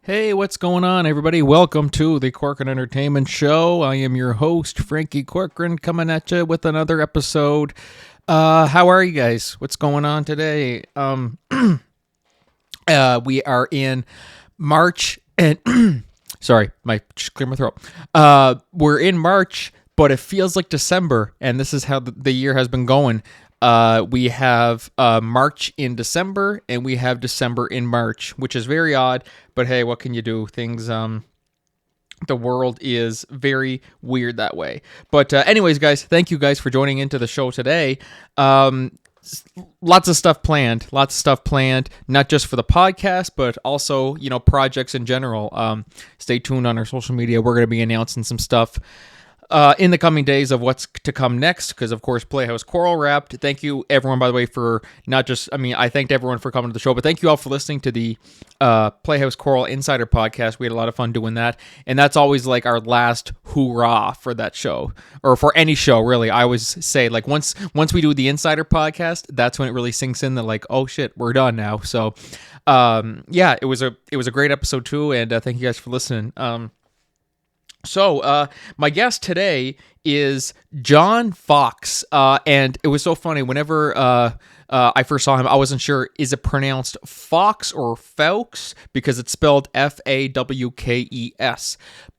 Hey, what's going on, everybody? Welcome to the Corcoran Entertainment Show. I am your host, Franky Corcoran, coming at you with another episode. How are you guys? What's going on today? We are in March, and sorry, just clear my throat. We're in March, but it feels like December, and this is how the year has been going. We have March in December, and we have December in March, which is very odd. But hey, what can you do? Things, the world is very weird that way. But anyways, guys, thank you guys for joining into the show today. Lots of stuff planned. Not just for the podcast, but also projects in general. Stay tuned on our social media. We're going to be announcing some stuff in the coming days of what's to come next, because of course Playhouse Choral wrapped. Thank you everyone, by the way, for not just, I thanked everyone for coming to the show, but thank you all for listening to the Playhouse Choral Insider podcast. We had a lot of fun doing that, and that's always like our last hoorah for that show, or for any show really. I always say, like, once we do the Insider podcast, that's when it really sinks in that, like, oh shit, we're done now. So yeah, it was a great episode too, and thank you guys for listening. So, my guest today is John Fawkes, and it was so funny. Whenever I first saw him, I wasn't sure, is it pronounced Fawkes or Fawkes, because it's spelled Fawkes,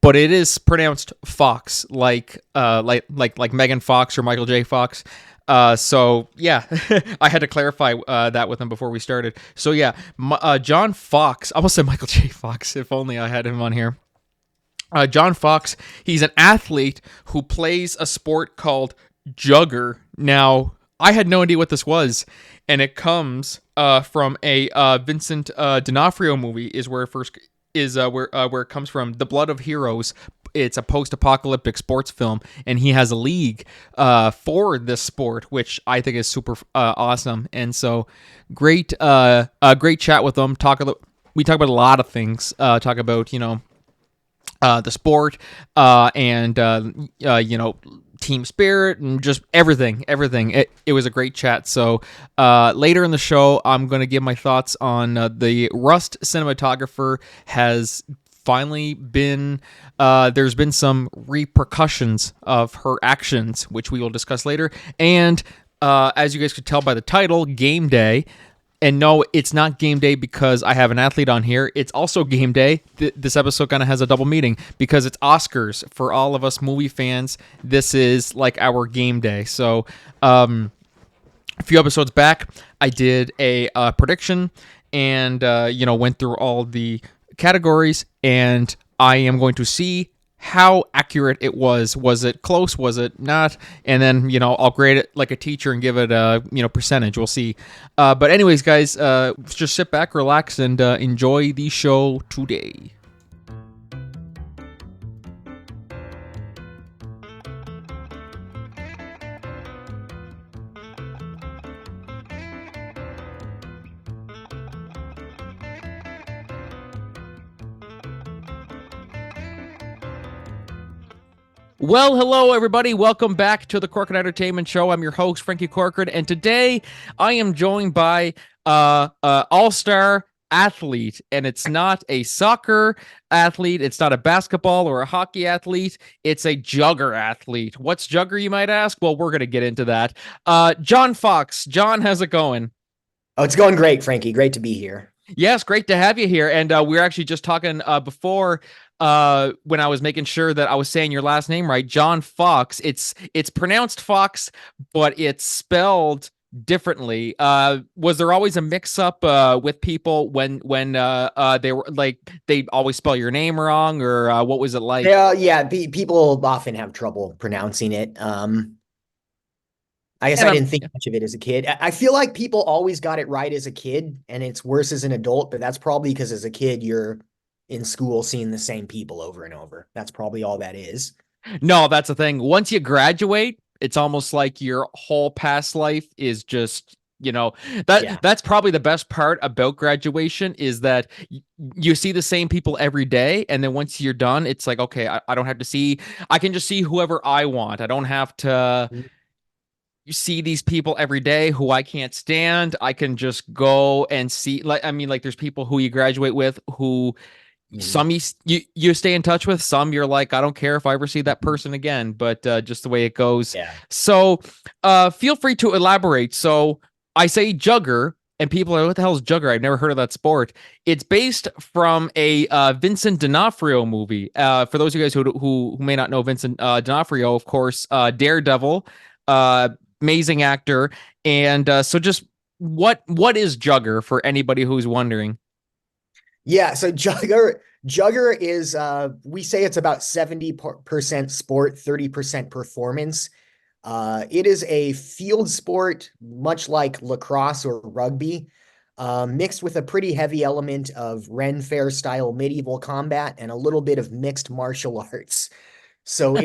but it is pronounced Fawkes, like Megan Fox or Michael J. Fox. So yeah, I had to clarify that with him before we started. So yeah, John Fawkes, I almost said Michael J. Fox. If only I had him on here. John Fawkes, he's an athlete who plays a sport called Jugger. Now, I had no idea what this was, and it comes from a Vincent D'Onofrio movie. Is where it first is where it comes from. The Blood of Heroes. It's a post-apocalyptic sports film, and he has a league for this sport, which I think is super awesome. And so, great chat with him. We talk about a lot of things. Talk about the sport, and team spirit, and just everything. It was a great chat. So later in the show, I'm going to give my thoughts on the Rust cinematographer has finally been, there's been some repercussions of her actions, which we will discuss later. And as you guys could tell by the title, Game Day. And no, it's not game day because I have an athlete on here. It's also game day. This episode kind of has a double meaning because it's Oscars. For all of us movie fans, this is like our game day. So a few episodes back, I did a prediction and, went through all the categories. And I am going to see how accurate it was. Was it close? Was it not? And then, I'll grade it like a teacher and give it a, percentage. We'll see. But anyways, guys, just sit back, relax, and enjoy the show today. Well, hello, everybody. Welcome back to the Corcoran Entertainment Show. I'm your host, Franky Corcoran, and today I am joined by all-star athlete, and it's not a soccer athlete, it's not a basketball or a hockey athlete, it's a jugger athlete. What's jugger, you might ask? Well, we're going to get into that. John Fawkes. John, how's it going? Oh, it's going great, Franky. Great to be here. Yes, great to have you here. And we were actually just talking before when I was making sure that I was saying your last name right. John Fawkes. It's pronounced Fox, but it's spelled differently. Was there always a mix-up with people when they were like they always spell your name wrong, or what was it like? Yeah. People often have trouble pronouncing it. I guess I didn't think much of it as a kid. I feel like people always got it right as a kid, and it's worse as an adult, but that's probably because as a kid, you're in school seeing the same people over and over. That's probably all that is. No, that's the thing. Once you graduate, it's almost like your whole past life is just, that's probably the best part about graduation is that you see the same people every day. And then once you're done, it's like, okay, I don't have to see, I can just see whoever I want. I don't have to you see these people every day who I can't stand. I can just go and see, like, there's people who you graduate with who Some you stay in touch with, some you're like, I don't care if I ever see that person again, but just the way it goes. Yeah. So feel free to elaborate. So I say Jugger, and people are like, what the hell is Jugger? I've never heard of that sport. It's based from a Vincent D'Onofrio movie. For those of you guys who may not know Vincent D'Onofrio, of course, Daredevil, uh, amazing actor. And so just what is Jugger for anybody who's wondering? Yeah, so Jugger is we say it's about 70% sport, 30% performance. It is a field sport, much like lacrosse or rugby, mixed with a pretty heavy element of Ren Fair style medieval combat and a little bit of mixed martial arts. So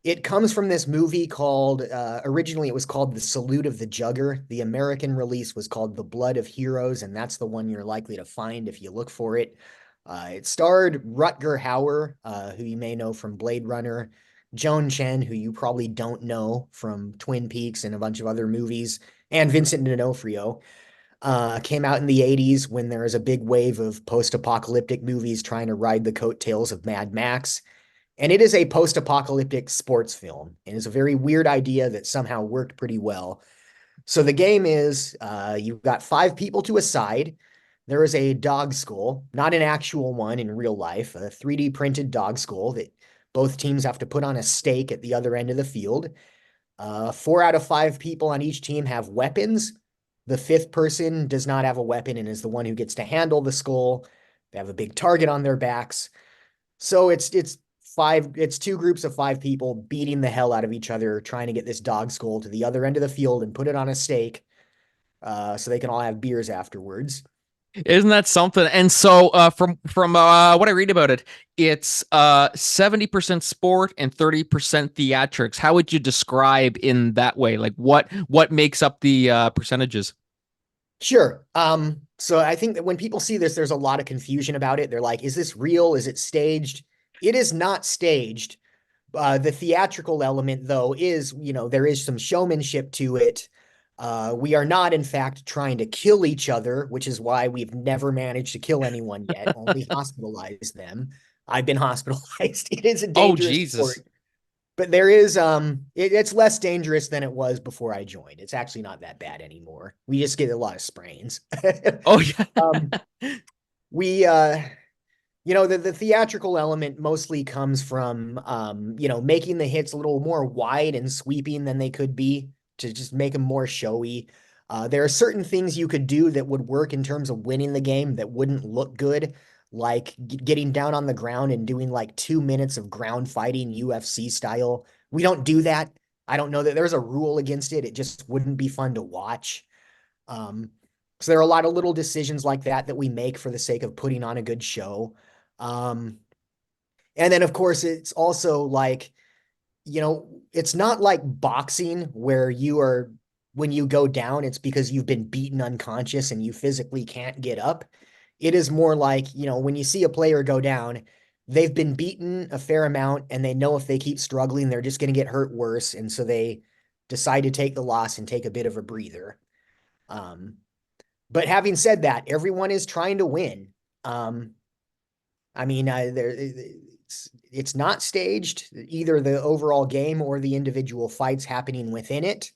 it comes from this movie called, originally it was called The Salute of the Jugger. The American release was called The Blood of Heroes, and that's the one you're likely to find if you look for it. It starred Rutger Hauer, who you may know from Blade Runner, Joan Chen, who you probably don't know from Twin Peaks and a bunch of other movies, and Vincent D'Onofrio. Came out in the 80s when there was a big wave of post-apocalyptic movies trying to ride the coattails of Mad Max. And it is a post-apocalyptic sports film. And it's a very weird idea that somehow worked pretty well. So the game is you've got five people to a side. There is a dog skull, not an actual one in real life, a 3D printed dog skull that both teams have to put on a stake at the other end of the field. Four out of five people on each team have weapons. The fifth person does not have a weapon and is the one who gets to handle the skull. They have a big target on their backs. So it's two groups of five people beating the hell out of each other, trying to get this dog skull to the other end of the field and put it on a stake, so they can all have beers afterwards. Isn't that something? And so from what I read about it, it's 70% sport and 30% theatrics. How would you describe in that way? Like what makes up the percentages? Sure. So I think that when people see this, there's a lot of confusion about it. They're like, is this real? Is it staged? It is not staged. The theatrical element, though, is, there is some showmanship to it. We are not, in fact, trying to kill each other, which is why we've never managed to kill anyone yet, only hospitalize them. I've been hospitalized. It is a Oh dangerous Jesus. sport, but there is it's less dangerous than it was before I joined. It's actually not that bad anymore. We just get a lot of sprains. Oh yeah. um, we the theatrical element mostly comes from making the hits a little more wide and sweeping than they could be to just make them more showy. There are certain things you could do that would work in terms of winning the game that wouldn't look good, like getting down on the ground and doing like 2 minutes of ground fighting UFC style. We don't do that. I don't know that there's a rule against it. It just wouldn't be fun to watch. Um, so there are a lot of little decisions like that that we make for the sake of putting on a good show. Um, and then, of course, it's also like, it's not like boxing where when you go down, it's because you've been beaten unconscious and you physically can't get up. It is more like, when you see a player go down, they've been beaten a fair amount and they know if they keep struggling, they're just going to get hurt worse. And so they decide to take the loss and take a bit of a breather. Um, but having said that, everyone is trying to win. Um, I mean, it's not staged, either the overall game or the individual fights happening within it.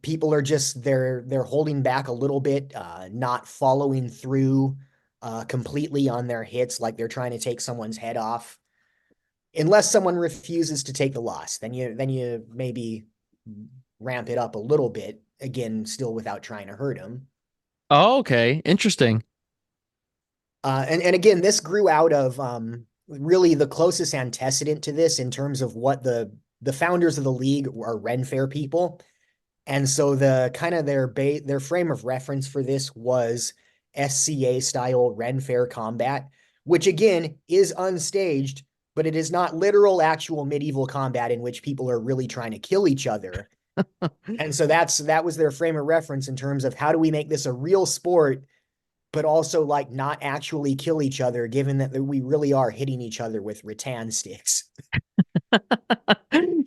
People are just they're holding back a little bit, not following through completely on their hits, like they're trying to take someone's head off. Unless someone refuses to take the loss, then you maybe ramp it up a little bit, again, still without trying to hurt them. Oh, okay. Interesting. And again, this grew out of really the closest antecedent to this in terms of what the founders of the league are Ren Fair people. And so the kind of their frame of reference for this was SCA style Ren Fair combat, which again is unstaged, but it is not literal actual medieval combat in which people are really trying to kill each other. And so that was their frame of reference in terms of how do we make this a real sport, but also like not actually kill each other, given that we really are hitting each other with rattan sticks.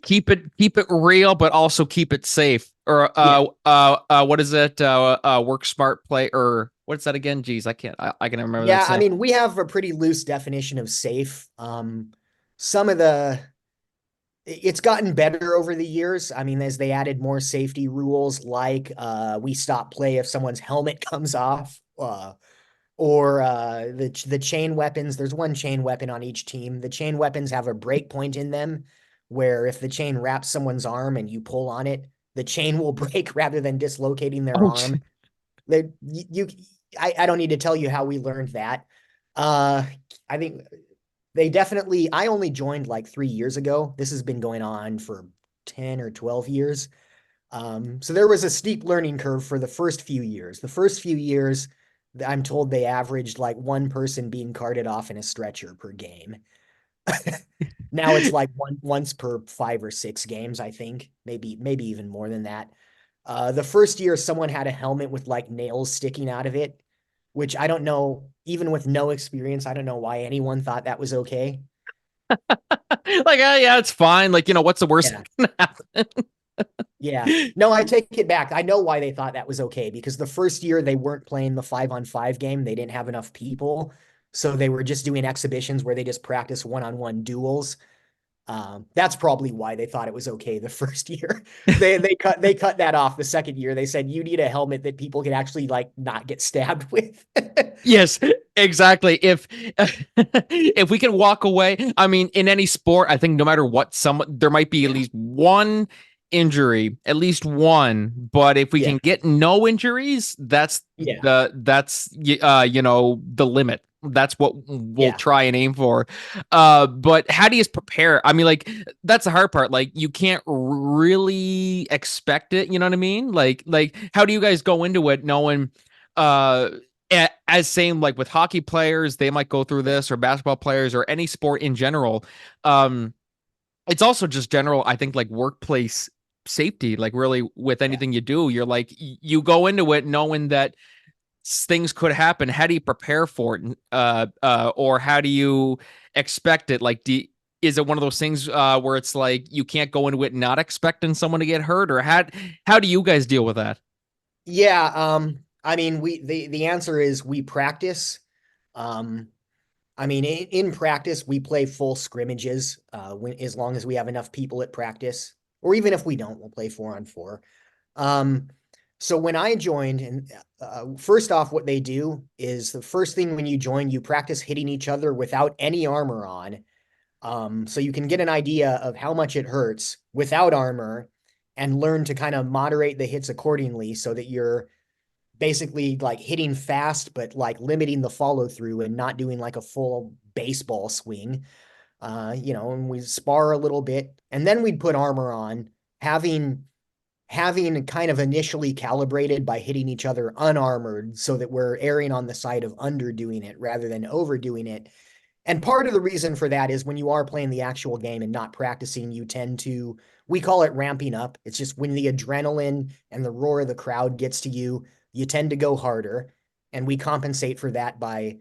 Keep it real, but also keep it safe. Or Yeah. what is it? Work smart, play, or What's that again? Geez, I can't. I can remember that Yeah, I saying. mean, we have a pretty loose definition of safe. Some of the it's gotten better over the years. I mean, as they added more safety rules, like we stop play if someone's helmet comes off, or the chain weapons. There's one chain weapon on each team. The chain weapons have a break point in them, where if the chain wraps someone's arm and you pull on it, the chain will break rather than dislocating their Oh, arm. They you I don't need to tell you how we learned that. Uh, I think they definitely, I only joined like 3 years ago. This has been going on for 10 or 12 years. So there was a steep learning curve for the first few years. The first few years, I'm told they averaged like one person being carted off in a stretcher per game. Now it's like once per 5 or 6 games, I think, maybe even more than that. The first year, someone had a helmet with like nails sticking out of it, which I don't know, even with no experience, I don't know why anyone thought that was okay. like, yeah, it's fine. Like, what's the worst Yeah. that can happen? Yeah. No, I take it back. I know why they thought that was okay because the first year they weren't playing the 5-on-5 game. They didn't have enough people. So they were just doing exhibitions where they just practice one-on-one duels. That's probably why they thought it was okay the first year. They cut that off the second year. They said you need a helmet that people can actually like not get stabbed with. Yes, exactly. If if we can walk away, I mean, in any sport, I think no matter what, there might be at Yeah. least one injury, at least one. But if we Yeah. can get no injuries, that's Yeah. the limit. That's what we'll Yeah. try and aim for. But how do you prepare? I mean, like that's the hard part. Like you can't really expect it. You know what I mean? Like how do you guys go into it knowing? Uh, as same like with hockey players, they might go through this, or basketball players, or any sport in general. Um, it's also just general, I think, like workplace safety. Like really, with Yeah. anything you do, you're like you go into it knowing that things could happen. How do you prepare for it? Or how do you expect it? Like, is it one of those things where it's like you can't go into it not expecting someone to get hurt, or how do you guys deal with that? Yeah. I mean, the answer is we practice. Um, I mean, in practice, we play full scrimmages as long as we have enough people at practice, or even if we don't, we'll play 4-on-4. Um, so when I joined, and first off, what they do is the first thing when you join, you practice hitting each other without any armor on, so you can get an idea of how much it hurts without armor, and learn to kind of moderate the hits accordingly, so that you're basically like hitting fast, but like limiting the follow through and not doing like a full baseball swing. And we spar a little bit, and then we'd put armor on, having kind of initially calibrated by hitting each other unarmored, so that we're erring on the side of underdoing it rather than overdoing it. And part of the reason for that is when you are playing the actual game and not practicing, you tend to, we call it ramping up. It's just when the adrenaline and the roar of the crowd gets to you, you tend to go harder. And we compensate for that by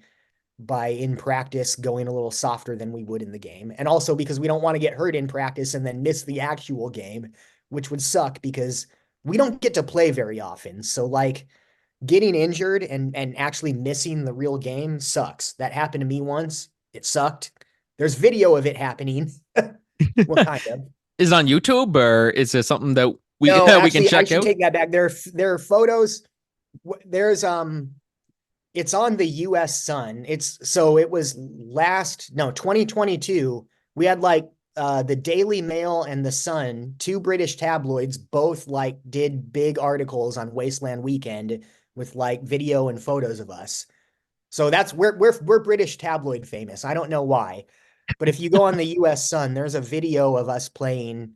in practice going a little softer than we would in the game. And also because we don't want to get hurt in practice and then miss the actual game, which would suck because we don't get to play very often. So like getting injured and actually missing the real game sucks. That happened to me once. It sucked. There's video of it happening. Well, kind of. Is it on YouTube, or is it something that we No, we can actually, I check should out? take that back. There are photos. There's it's on the US Sun. It was last, no, 2022. We had like the Daily Mail and the Sun, two British tabloids, both like did big articles on Wasteland Weekend with like video and photos of us. So that's we're British tabloid famous. I don't know why, but if you go on the US Sun, there's a video of us playing,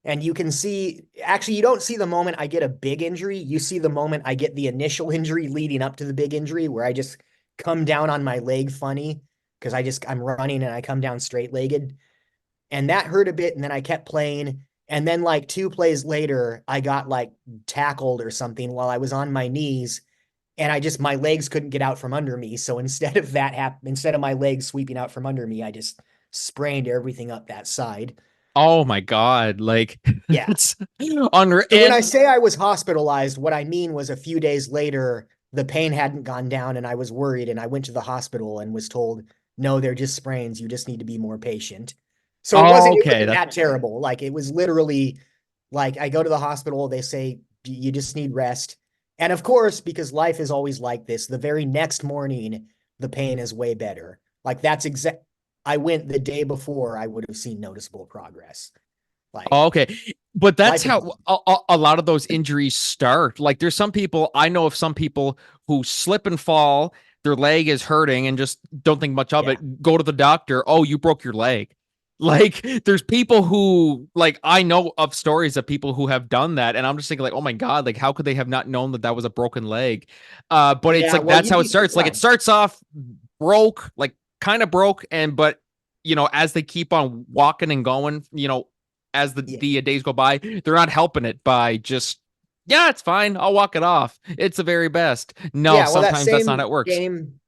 and you can see, actually, you don't see the moment I get a big injury. You see the moment I get the initial injury leading up to the big injury, where I just come down on my leg funny because I'm running and I come down straight legged. And that hurt a bit. And then I kept playing. And then, like 2 plays later, I got like tackled or something while I was on my knees. And my legs couldn't get out from under me. So instead of my legs sweeping out from under me, I just sprained everything up that side. Oh my God. Like Yeah. it's unreal. So when And I say I was hospitalized, what I mean was a few days later, the pain hadn't gone down and I was worried and I went to the hospital and was told, no, they're just sprains. You just need to be more patient. So it Oh, wasn't it okay. wasn't that terrible. Like it was literally like I go to the hospital, they say you just need rest. And of course, because life is always like this, the very next morning the pain is way better. Like that's exact I went the day before I would have seen noticeable progress. Like Oh, okay. But that's life is how a lot of those injuries start. Like there's some people, I know of some people who slip and fall, their leg is hurting and just don't think much of yeah. it. Go to the doctor. Oh, you broke your leg. Like there's people who like I know of stories of people who have done that and I'm just thinking like, "Oh my God, like how could they have not known that that was a broken leg?" But it's Yeah, like well, that's you'd how be it starts. Like it surprised. starts off broke, like kind of broke and but as they keep on walking and going, as Yeah. the days go by, they're not helping it by just, yeah, it's fine. I'll walk it off. It's the very best. No, Yeah, well, sometimes that's not how it works.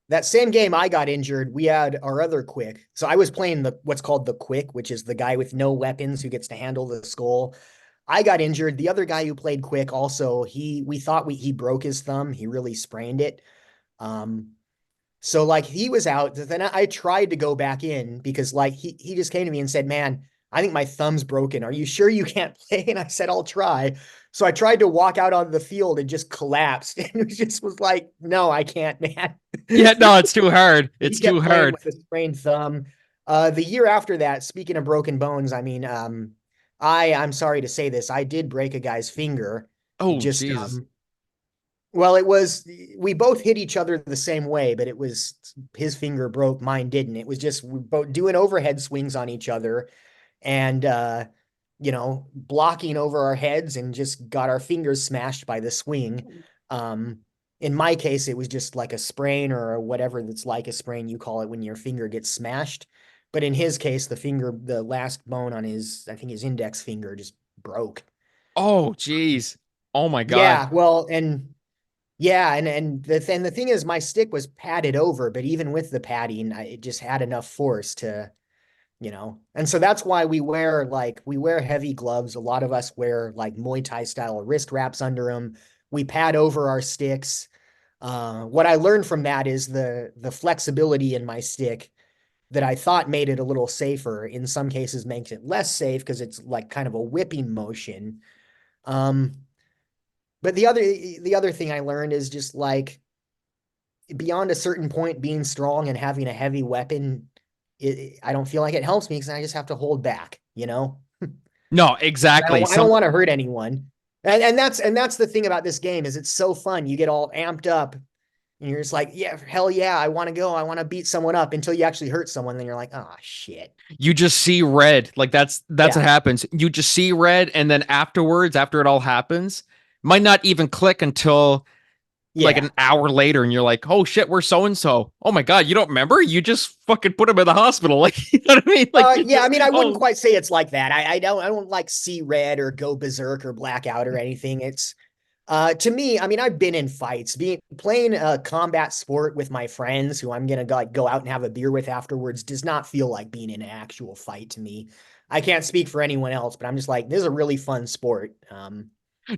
that same game I got injured, we had our other quick. So I was playing the what's called the quick, which is the guy with no weapons who gets to handle the skull. I got injured. The other guy who played quick also, we thought he broke his thumb. He really sprained it. Um, so like he was out. Then I tried to go back in because like he just came to me and said, "Man, I think my thumb's broken. Are you sure you can't play?" And I said, "I'll try." So I tried to walk out on the field and just collapsed. And it just was like, "No, I can't, man." Yeah, no, it's too hard. He It's too kept playing hard. with a sprained thumb. The year after that, speaking of broken bones, I mean, I'm sorry to say this, I did break a guy's finger. It Oh, just Jesus. well, it was we both hit each other the same way, but it was his finger broke, mine didn't. It was just we both doing overhead swings on each other and blocking over our heads and just got our fingers smashed by the swing. Um, in my case, it was just like a sprain or whatever that's like a sprain you call it when your finger gets smashed. But in his case, the last bone on I think his index finger just broke. Oh, jeez. Oh my God. Yeah, well, and yeah, and the thing is, my stick was padded over, but even with the padding, it just had enough force to, and so that's why we wear heavy gloves. A lot of us wear like Muay Thai style wrist wraps under them. We pad over our sticks. What I learned from that is the flexibility in my stick that I thought made it a little safer. In some cases, makes it less safe because it's like kind of a whipping motion. Um, but the other thing I learned is just like beyond a certain point, being strong and having a heavy weapon, I don't feel like it helps me because I just have to hold back, you know? No, exactly. I don't want to hurt anyone. And that's the thing about this game is it's so fun. You get all amped up and you're just like, yeah, hell yeah, I want to go. I want to beat someone up until you actually hurt someone. Then you're like, oh shit. You just see red. Like that's Yeah. what happens. You just see red and then afterwards, after it all happens, might not even click until like Yeah. an hour later and you're like, oh shit, we're so and so. Oh my God, you don't remember? You just fucking put him in the hospital. Like, you know what I mean? Like, you Yeah, I just, mean, I wouldn't oh, quite say it's like that. I don't like see red or go berserk or blackout or anything. It's to me, I mean, I've been in fights, being playing a combat sport with my friends who I'm gonna go out and have a beer with afterwards does not feel like being in an actual fight to me. I can't speak for anyone else, but I'm just like, this is a really fun sport.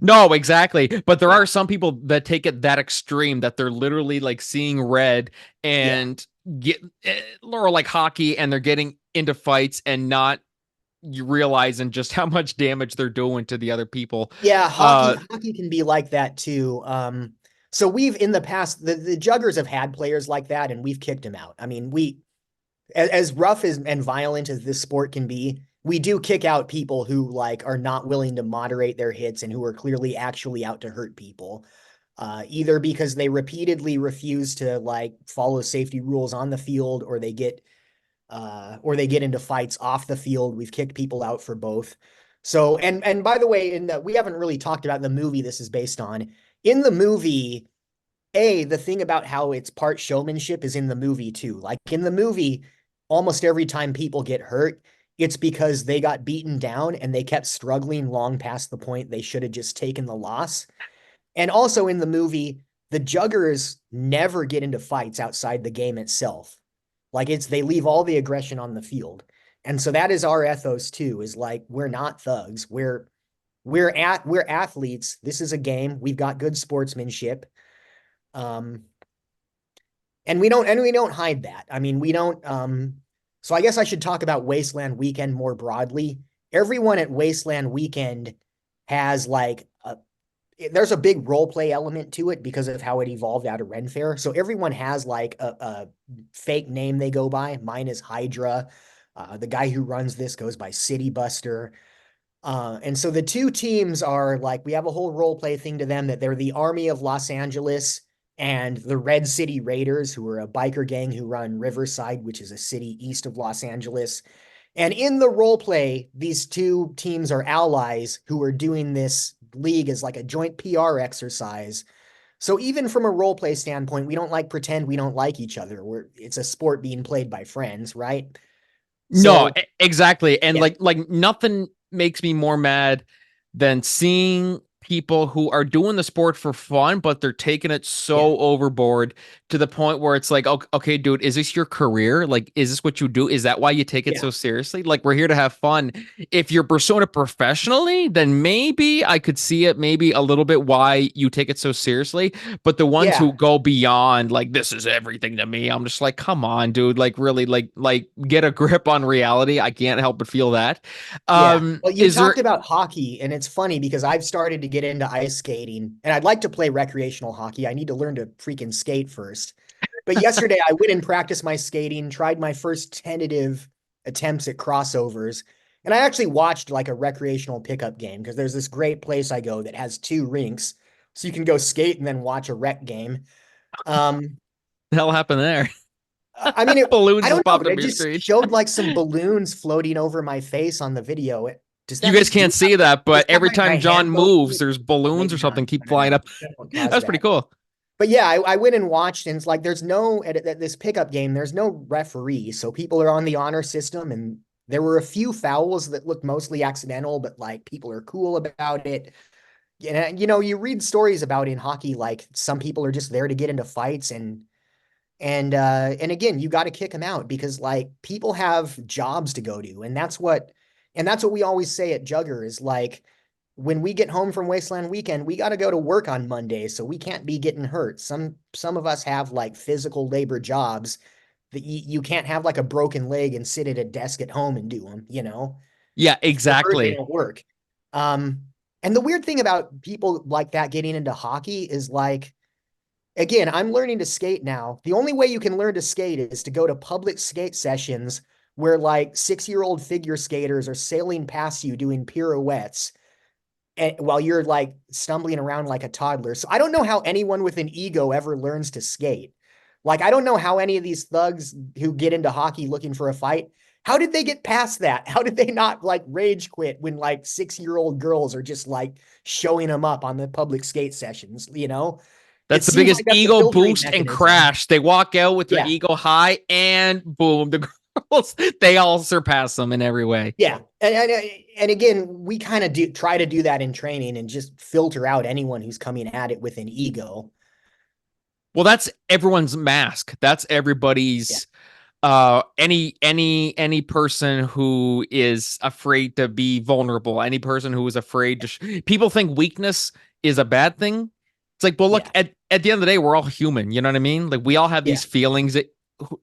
no, exactly. But there are Yeah, some people that take it that extreme that they're literally like seeing red yeah, and get or like hockey and they're getting into fights and not you realizing just how much damage they're doing to the other people. yeah. Uh, Hockey can be like that too. So we've in the past the Juggers have had players like that, and we've kicked them out. I mean, as rough and violent as this sport can be, we do kick out people who like are not willing to moderate their hits and who are clearly actually out to hurt people. Either because they repeatedly refuse to like follow safety rules on the field or they get into fights off the field. We've kicked people out for both. So and by the way, we haven't really talked about the movie this is based on. In the movie, the thing about how it's part showmanship is in the movie too. Like in the movie, almost every time people get hurt, it's because they got beaten down and they kept struggling long past the point they should have just taken the loss. And also in the movie, the Juggers never get into fights outside the game itself. Like they leave all the aggression on the field. And so that is our ethos too, is like we're not thugs. We're athletes. This is a game. We've got good sportsmanship. Um, and we don't hide that. I mean, we don't so I guess I should talk about Wasteland Weekend more broadly. Everyone at Wasteland Weekend has like there's a big role play element to it because of how it evolved out of Ren Fair. So everyone has like a fake name they go by. Mine is Hydra. The guy who runs this goes by City Buster. And so the two teams are like, we have a whole role play thing to them that they're the Army of Los Angeles and the Red City Raiders, who are a biker gang who run Riverside, which is a city east of Los Angeles. And in the role play, these two teams are allies who are doing this league as like a joint PR exercise. So even from a role play standpoint, we don't like pretend we don't like each other. It's a sport being played by friends, right? No, So exactly. And yeah, like nothing makes me more mad than seeing people who are doing the sport for fun, but they're taking it yeah, so overboard to the point where it's like, okay, dude, is this your career? Like, is this what you do? Is that why you take it yeah, so seriously? Like, we're here to have fun. If you're pursuing it professionally, then maybe I could see it, maybe a little bit why you take it so seriously. But the ones who yeah. go beyond, like, this is everything to me, I'm just like, come on, dude. Like, really, like get a grip on reality. I can't help but feel that. Yeah. Well, you Is there talked about hockey, and it's funny because I've started to get into ice skating, and I'd like to play recreational hockey. I need to learn to freaking skate first. But yesterday I went and practiced my skating, tried my first tentative attempts at crossovers, and I actually watched like a recreational pickup game because there's this great place I go that has two rinks, so you can go skate and then watch a rec game. Um, the hell happened there? I mean, Balloons I just don't know. popped up It your just screen. showed like some balloons floating over my face on the video. Does You that guys do can't see that, does but that every my time John hand go? moves, there's Oh, balloons or maybe not. something keep I don't flying know. up. That's what caused That's pretty that. cool. But yeah, I went and watched, and it's like there's no at this pickup game. There's no referee, so people are on the honor system, and there were a few fouls that looked mostly accidental, but like people are cool about it. And you know, you read stories about in hockey, like some people are just there to get into fights, and again, you got to kick them out because like people have jobs to go to, and that's what we always say at Jugger is like when we get home from Wasteland Weekend, we got to go to work on Monday, so we can't be getting hurt. Some of us have like physical labor jobs that you can't have like a broken leg and sit at a desk at home and do them, you know? Yeah, If they're hurt, they exactly. don't work. Um, and the weird thing about people like that getting into hockey is like again, I'm learning to skate now. The only way you can learn to skate is to go to public skate sessions where like 6-year-old figure skaters are sailing past you doing pirouettes while you're like stumbling around like a toddler. So I don't know how anyone with an ego ever learns to skate. Like, I don't know how any of these thugs who get into hockey looking for a fight, how did they get past that? How did they not like rage quit when like 6-year-old girls are just like showing them up on the public skate sessions, you know? It That's the seems biggest like that's a ego filtering boost and mechanism. crash. They walk out with their Yeah. ego high, and boom, the girls, they all surpass them in every way. Yeah. And again, we kind of do try to do that in training and just filter out anyone who's coming at it with an ego. Well, that's everyone's mask. That's Yeah. everybody's any person who is afraid to be vulnerable, any person who is afraid to people think weakness is a bad thing. It's like, well, look, Yeah. at the end of the day, we're all human, you know what I mean? Like, we all have Yeah. these feelings that,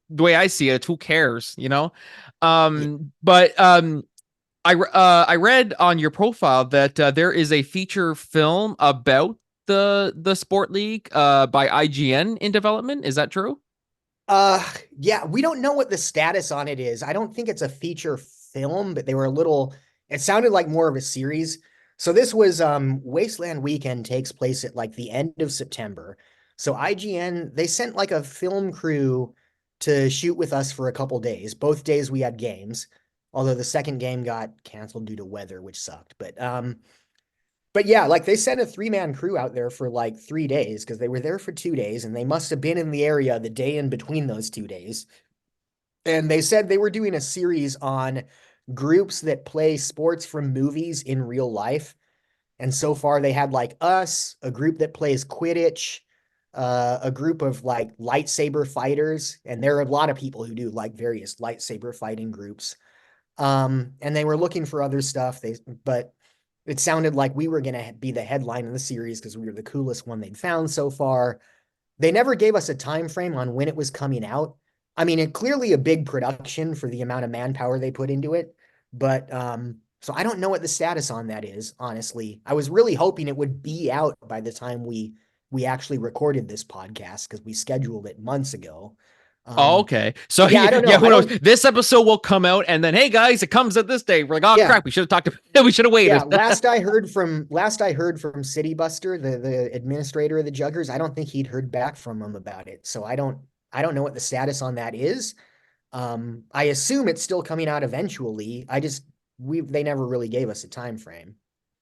the way I see it, who cares, you know? Yeah. But I read on your profile that there is a feature film about the sport league by IGN in development. Is that true? Yeah, we don't know what the status on it is. I don't think it's a feature film, but they were a little, it sounded like more of a series. So this was Wasteland Weekend takes place at like the end of September. So IGN, they sent like a film crew to shoot with us for a couple days. Both days we had games, although the second game got canceled due to weather, which sucked. But yeah, like they sent a 3-man crew out there for like 3 days because they were there for 2 days and they must have been in the area the day in between those 2 days. And they said they were doing a series on groups that play sports from movies in real life. And so far they had like us, a group that plays Quidditch, a group of like lightsaber fighters, and there are a lot of people who do like various lightsaber fighting groups. And they were looking for other stuff. But it sounded like we were going to be the headline of the series because we were the coolest one they'd found so far. They never gave us a time frame on when it was coming out. I mean, it clearly a big production for the amount of manpower they put into it, but so I don't know what the status on that is, honestly. I was really hoping it would be out by the time we actually recorded this podcast because we scheduled it months ago. Oh, Um, okay. So but yeah, I don't yeah, know. who I knows? don't. This episode will come out, and then hey guys, it comes at this day. We're like, oh Yeah, crap, we should have talked. We should have yeah. waited. Last I heard from City Buster, the administrator of the Juggers, I don't think he'd heard back from him about it. So I don't know what the status on that is. I assume it's still coming out eventually. They never really gave us a time frame.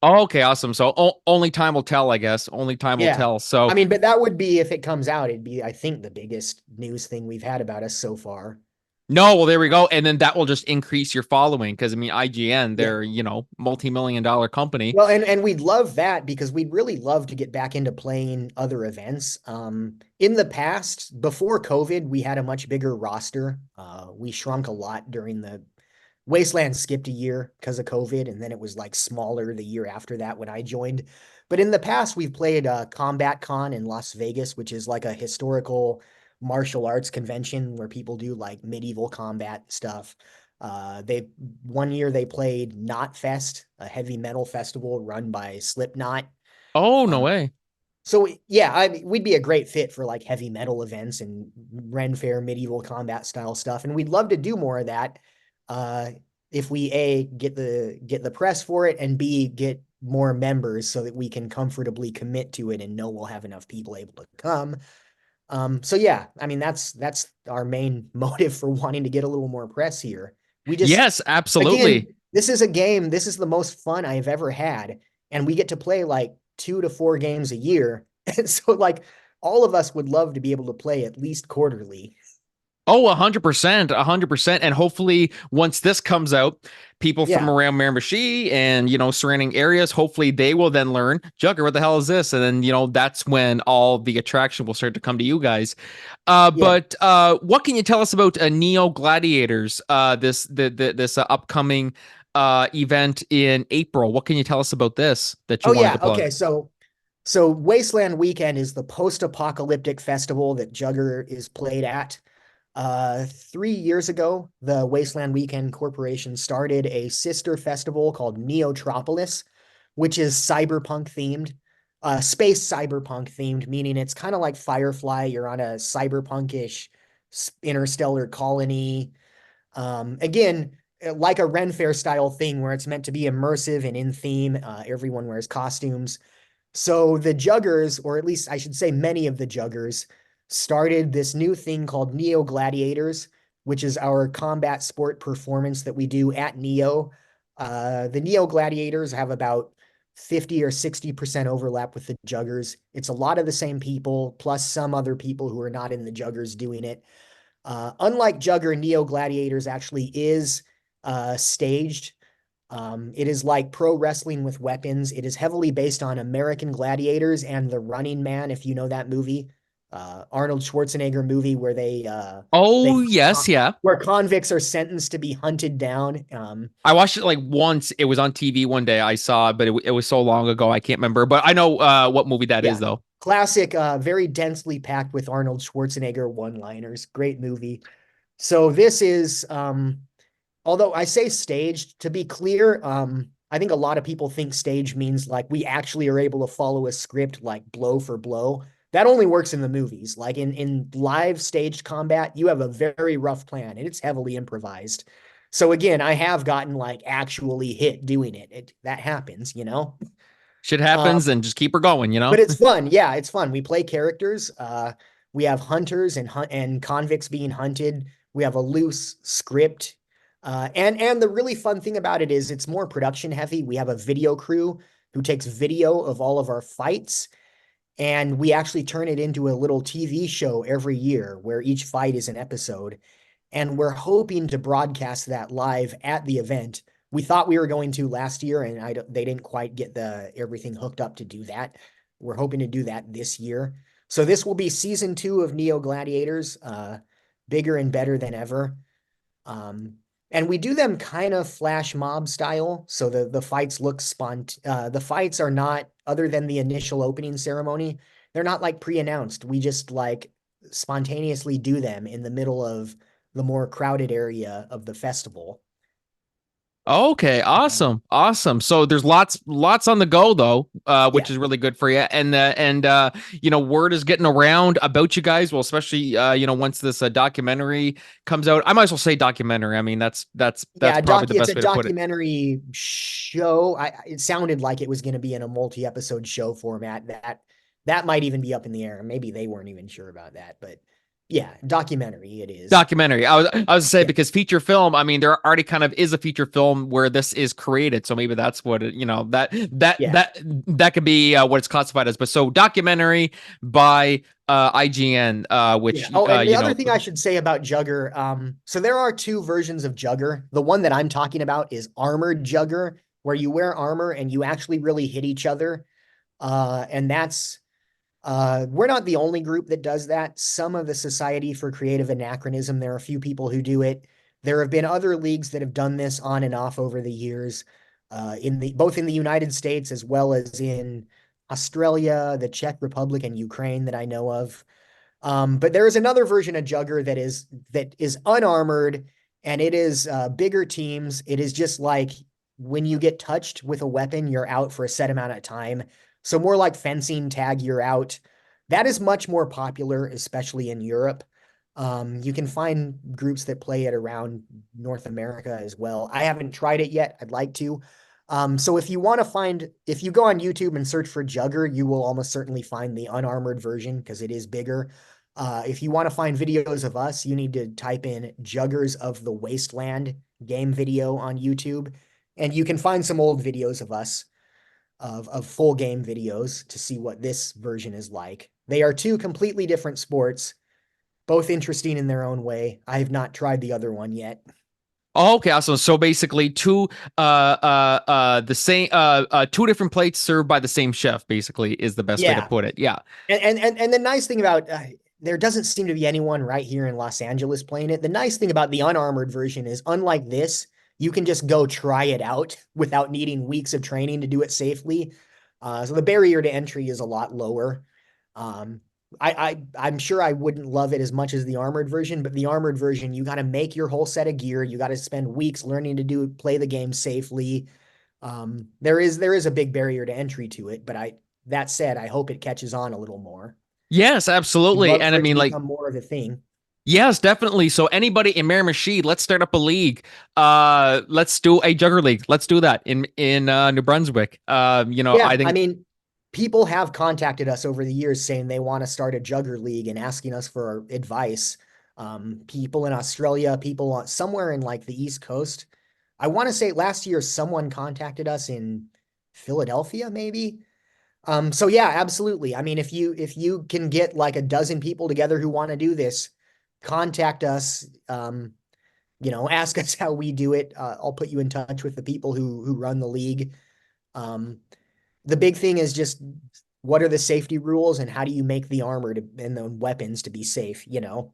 Oh, okay, awesome. So only time will tell, I guess. Only time will Yeah. tell. So I mean, but that would be if it comes out, it'd be, I think, the biggest news thing we've had about us so far. no, well there we go, and then that will just increase your following because I mean IGN, Yeah. they're multi-million-dollar company. Well, and we'd love that because we'd really love to get back into playing other events. In the past, before COVID, we had a much bigger roster. We shrunk a lot during the Wasteland skipped a year because of COVID, and then it was like smaller the year after that when I joined. But in the past, we've played Combat Con in Las Vegas, which is like a historical martial arts convention where people do like medieval combat stuff. They one year they played Knot Fest, a heavy metal festival run by Slipknot. Oh, no Uh, way. so yeah, we'd be a great fit for like heavy metal events and Ren Fair medieval combat style stuff, and we'd love to do more of that. Uh, if we A, get the press for it, and B, get more members so that we can comfortably commit to it and know we'll have enough people able to come. So yeah, I mean that's our main motive for wanting to get a little more press here. We just Yes, Again, absolutely. this is a game, this is the most fun I've ever had, and we get to play like 2 to 4 games a year. And so like all of us would love to be able to play at least quarterly. Oh, 100%, 100%. And hopefully, once this comes out, people from Yeah, around Miramichi and, surrounding areas, hopefully they will then learn, Jugger, what the hell is this? And then, that's when all the attraction will start to come to you guys. yeah. But what can you tell us about Neo Gladiators, this upcoming event in April? What can you tell us about this that you Oh wanted yeah, to plug? okay. So Wasteland Weekend is the post-apocalyptic festival that Jugger is played at. 3 years ago, the Wasteland Weekend Corporation started a sister festival called Neotropolis, which is cyberpunk themed, space cyberpunk themed, meaning it's kind of like Firefly. You're on a cyberpunkish interstellar colony. Again, like a Ren Fair style thing where it's meant to be immersive and in theme. Everyone wears costumes. So the Juggers, or at least I should say many of the Juggers, started this new thing called Neo Gladiators, which is our combat sport performance that we do at Neo. The Neo Gladiators have about 50 or 60% overlap with the Juggers. It's a lot of the same people, plus some other people who are not in the Juggers doing it. Unlike Jugger, Neo Gladiators actually is staged. It is like pro wrestling with weapons. It is heavily based on American Gladiators and The Running Man, if you know that movie, Arnold Schwarzenegger movie where Oh, they yes, yeah. where convicts are sentenced to be hunted down. I watched it like once. It was on TV one day. I saw it, but it was so long ago I can't remember. But I know what movie that is, Yeah, though. classic, very densely packed with Arnold Schwarzenegger one-liners. Great movie. So this is although I say staged, to be clear, I think a lot of people think stage means like we actually are able to follow a script like blow for blow. That only works in the movies. Like in live staged combat, you have a very rough plan and it's heavily improvised. So again, I have gotten like actually hit doing it. That happens. Shit Um, happens and just keep her going, you but know? it's fun. Yeah, it's fun. We play characters. We have hunters and convicts being hunted. We have a loose script. And the really fun thing about it is it's more production heavy. We have a video crew who takes video of all of our fights, and we actually turn it into a little TV show every year where each fight is an episode. And we're hoping to broadcast that live at the event. We thought we were going to last year, and they didn't quite get the everything hooked up to do that. We're hoping to do that this year. So this will be season 2 of Neo Gladiators, bigger and better than ever. Um, and we do them kind of flash mob style. So the fights look the fights are not, other than the initial opening ceremony, they're not like pre-announced. We just like spontaneously do them in the middle of the more crowded area of the festival. Okay, Um, awesome, awesome. So there's lots on the go though, which yeah. is really good for you. And word is getting around about you guys. Well, especially once this documentary comes out. I might as well say documentary. I mean, that's Yeah, probably the it's a best way to put it. documentary show. It sounded like it was going to be in a multi-episode show format. That might even be up in the air. Maybe they weren't even sure about that, but yeah, documentary it is. Documentary. I was to say Yeah. because feature film. I mean, there already kind of is a feature film where this is created, so maybe that's what Yeah. that could be what it's classified as. But so documentary by IGN, Yeah. which Oh, and the other thing I should say about Jugger, so there are two versions of Jugger. The one that I'm talking about is armored Jugger, where you wear armor and you actually really hit each other. And that's we're not the only group that does that. Some of the Society for Creative Anachronism, there are a few people who do it. There have been other leagues that have done this on and off over the years, in the both in the United States as well as in Australia, the Czech Republic, and Ukraine that I know of. But there is another version of Jugger that is unarmored, and it is bigger teams. It is just like when you get touched with a weapon, you're out for a set amount of time. So more like fencing tag, you're out. That is much more popular, especially in Europe. You can find groups that play it around North America as well. I haven't tried it yet. I'd like to. So if you want to if you go on YouTube and search for Jugger, you will almost certainly find the unarmored version because it is bigger. If you want to find videos of us, you need to type in Juggers of the Wasteland game video on YouTube, and you can find some old videos of us of full game videos to see what this version is like. They are two completely different sports, both interesting in their own way. I have not tried the other one yet. Oh, okay, awesome. So basically, the same two different plates served by the same chef. Basically, is the best way to Yeah, put it. Yeah. and the nice thing about there doesn't seem to be anyone right here in Los Angeles playing it. The nice thing about the unarmored version is, unlike this, you can just go try it out without needing weeks of training to do it safely. So the barrier to entry is a lot lower. Um, I'm sure I wouldn't love it as much as the armored version, but the armored version, you got to make your whole set of gear. You got to spend weeks learning to play the game safely. There is a big barrier to entry to it, but that said, I hope it catches on a little more. Yes, We'd absolutely. love And I for it to mean, like, become more of a thing. yes, definitely. So anybody in Miramichi, let's start up a league. Let's do a Jugger league. Let's do that in New Brunswick. Yeah, I I think mean, people have contacted us over the years saying they want to start a Jugger league and asking us for advice. People in Australia, somewhere in like the East Coast. I want to say last year someone contacted us in Philadelphia, maybe. So yeah, absolutely. I mean, if you can get like a dozen people together who want to do this, contact us. Ask us how we do it. I'll put you in touch with the people who run the league. Um, the big thing is just what are the safety rules and how do you make the armor and the weapons to be safe, you know?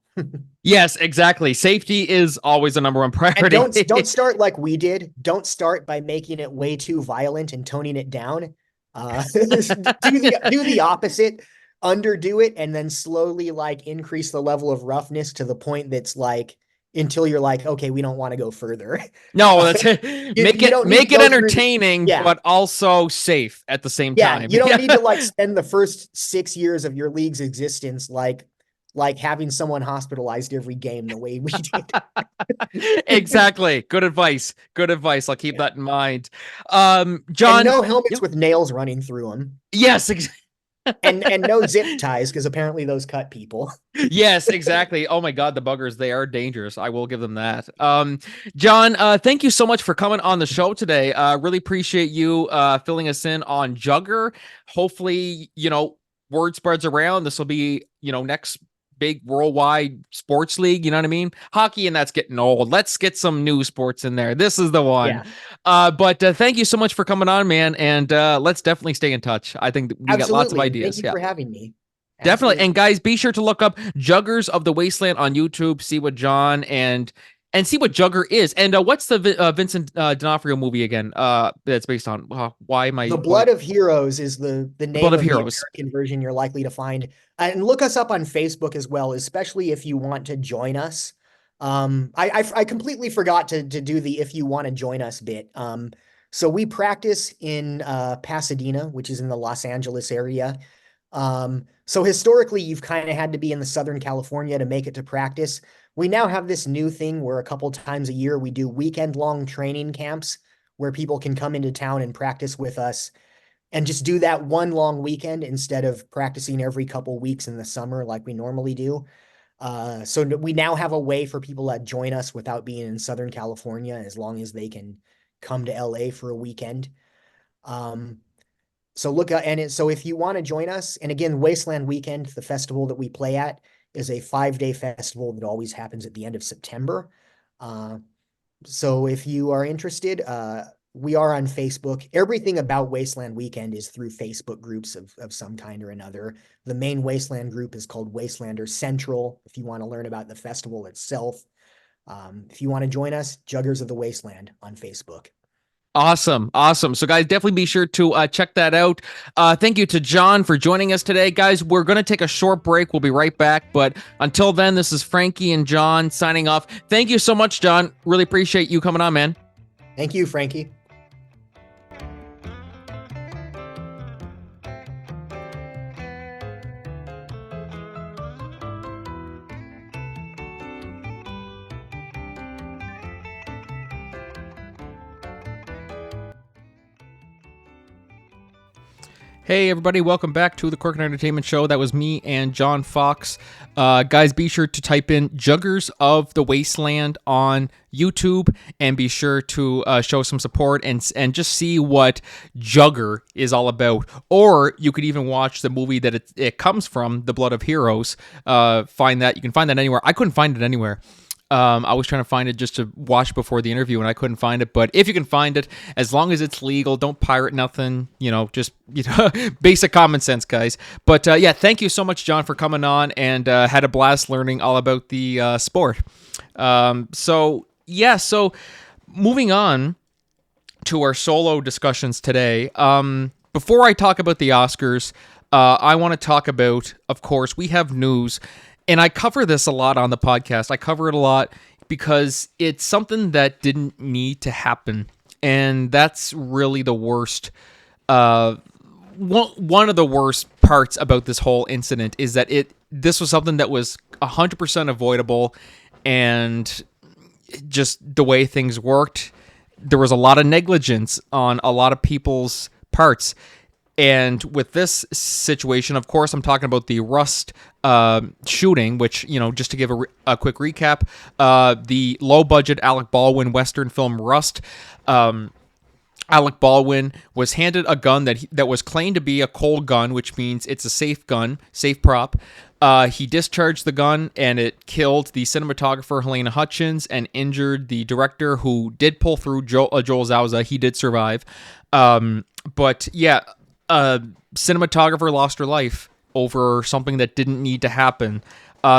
yes, exactly. Safety is always the number one And priority. don't start like we did. Don't start by making it way too violent and toning it down. Do the opposite, underdo it, and then slowly like increase the level of roughness to the point that's like until you're like, okay, we don't want to go further. No, that's it. Make You it don't need to make it go through entertaining, yeah. but also safe at the same Yeah, time. you don't need Yeah. to like spend the first 6 years of your league's existence like having someone hospitalized every game the way we did. Exactly. Good advice. Good advice. I'll keep Yeah. that in mind. And John. no helmets Yep. with nails running through them. Yes. And no zip ties because apparently those cut people. Yes, exactly. Oh my God, the buggers, they are dangerous. I will give them that. John, thank you so much for coming on the show today. Really appreciate you filling us in on Jugger. Hopefully, word spreads around. This will be, next big worldwide sports league. You know what I mean? Hockey, and that's getting old. Let's get some new sports in there. This is the one. Yeah, But thank you so much for coming on, man. And let's definitely stay in touch. I think we got lots of absolutely. And thank ideas. you Yeah. for having me. Definitely. And Absolutely. guys, be sure to look up Juggers of the Wasteland on YouTube. See what John and and see what Jugger is. And what's the Vincent D'Onofrio movie again? That's based on. Why am I? The Blood of Heroes is the Blood name of of the Heroes. American version you're likely to find. And look us up on Facebook as well, especially if you want to join us. I completely forgot to do the if you want to join us bit. So we practice in Pasadena, which is in the Los Angeles area. So historically, you've kind of had to be in the Southern California to make it to practice. We now have this new thing where a couple times a year we do weekend-long training camps where people can come into town and practice with us and just do that one long weekend instead of practicing every couple weeks in the summer like we normally do. So we now have a way for people to join us without being in Southern California as long as they can come to LA for a weekend. So look at so if you want to join us, and again, Wasteland Weekend, the festival that we play at, is a 5-day festival that always happens at the end of September. So if you are interested, we are on Facebook. Everything about Wasteland Weekend is through Facebook groups of some kind or another. The main Wasteland group is called Wastelander Central. If you want to learn about the festival itself, if you want to join us, Juggers of the Wasteland on Facebook. Awesome. So guys, definitely be sure to check that out. Thank you to John for joining us today. Guys, we're going to take a short break. We'll be right back. But until then, this is Frankie and John signing off. Thank you so much, John. Really appreciate you coming on, man. Thank you, Frankie. Hey everybody, welcome back to the Cork and Entertainment Show. That was me and John Fawkes. Guys, be sure to type in Juggers of the Wasteland on YouTube and be sure to show some support and just see what Jugger is all about. Or you could even watch the movie that it comes from, The Blood of Heroes. You can find that anywhere. I couldn't find it anywhere. I was trying to find it just to watch before the interview, and I couldn't find it. But if you can find it, as long as it's legal, don't pirate nothing. Just basic common sense, guys. But yeah, thank you so much, John, for coming on, and had a blast learning all about the sport. So moving on to our solo discussions today. Before I talk about the Oscars, I want to talk about, of course, we have news. And I cover this a lot on the podcast. I cover it a lot because it's something that didn't need to happen. And that's really the worst. One of the worst parts about this whole incident is that this was something that was 100% avoidable. And just the way things worked, there was a lot of negligence on a lot of people's parts. And with this situation, of course, I'm talking about the Rust shooting, which, just to give a quick recap, the low-budget Alec Baldwin Western film Rust. Alec Baldwin was handed a gun that was claimed to be a cold gun, which means it's a safe gun, safe prop. He discharged the gun, and it killed the cinematographer Helena Hutchins and injured the director, who did pull through, Joel Zauza. He did survive. But yeah, cinematographer lost her life over something that didn't need to happen.